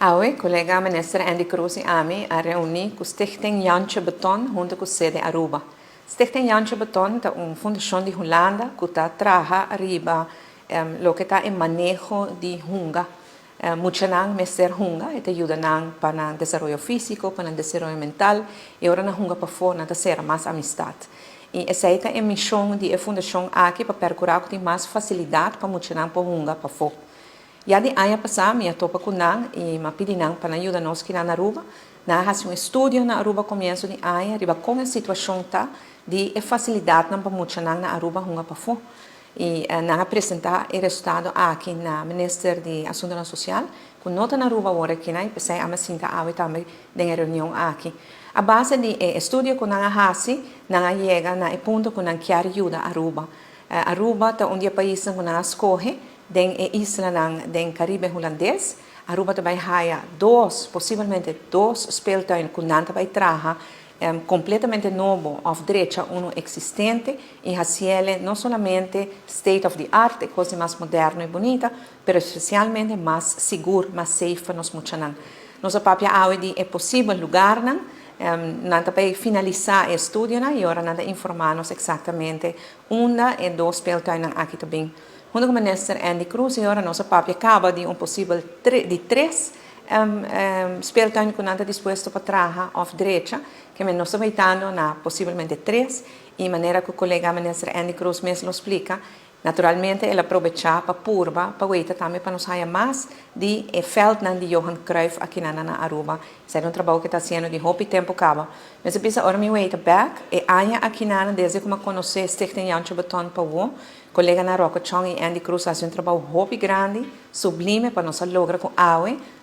Hoy, colega minister Andy Cruz e AMI a reunir com Stichting Jantje Beton junto com sede Aruba. Stichting Jantje Beton é uma fundação de Holanda que trabalha arriba lo que está em manejo de hunga. Mucho nang meser hunga e te ajuda nang para desenvolvimento físico, para desenvolvimento mental e ora na hunga para fora na ser mais amistade. E essa é a missão da fundação aqui para procurar ter mais facilidade para mucho nang para hunga para fora. Já de ano passado, eu topa com nang e me pedi nang para ajudar nós que na Aruba. Na faz estudo na Aruba começo de ano, arriba com a situação tá de facilidade para mucho nang na Aruba hunga para fora. E na apresentar o resultado aqui na Ministério de Assuntos Sociais, com nota na Aruba agora aqui, né? Pensei a me sentar aí também na reunião aqui. A base de estudo que na hasi, na chega na ponto que na quer ajuda a Aruba. Aruba é onde o país que na escolhe, den isla den Caribe holandês. Aruba também há possivelmente dois speeltuinen que não vai trazer completamente novo of direita uno existente e haciele não somente state of the art, coisa mais moderna e bonita, mas especialmente mais seguro, mais safe para nós muchanan. Nossa papia audi é possível lugar não para finalizar o estudo e agora nada informar-nos exatamente uma e dois speeltuinen aqui também. Junto com o ministro Andy Cruz, e agora nossa papia acaba de possível de três speeltuinen que não está disposto para trabalhar of direita, que nós estamos evitando na possivelmente três, e maneira que o colega ministro Andy Cruz mesmo explica, naturalmente ele aproveita para purba, para ver também para nos sair mais de feld de Johan Cruyff aqui na Aruba. Isso é trabalho que está sendo de hope tempo acaba. Mas eu penso, agora me wait back, e aia aqui na desde como conhecer Stichting Jantje Beton para o colega na Roca Chong e Andy Cruz fazem trabalho hope grande, sublime para nós lograr com a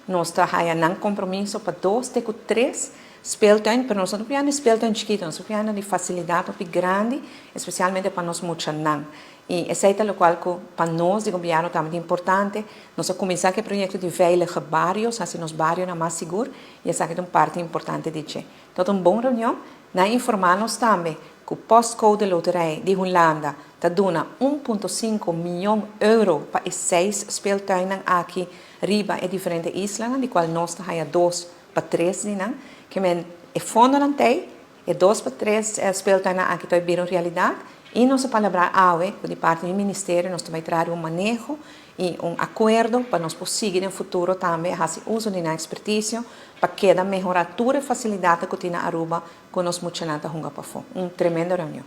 nós trabalhamos em compromisso para 2 até 3 speeltuin, para nós não é speeltuin chiquito, nós é de facilidade muito grande, especialmente para nós muchanan. E essa é o qual para nós, de governo, também é importante, nós começar com o projeto de veilige bairros, assim nos bairros mais seguros, e essa é uma parte importante de isso. Então, uma boa reunião, na informar-nos também que o postcode de loteria de Holanda está dando 1,5 milhão de euros para os 6 speeltuinen aqui, riba e diferentes islas, de qual nós temos 2 para 3 que é fundo não tem, e 2 para 3 speeltuinen aqui estão viram realidade, e nossa palavra AUE, de parte do Ministério, nós também trazer manejo e acordo para nós conseguir no futuro também fazer uso de expertise para que melhorar toda a facilidade que tem na Aruba com nós muitos juntos para fora. Tremenda reunião.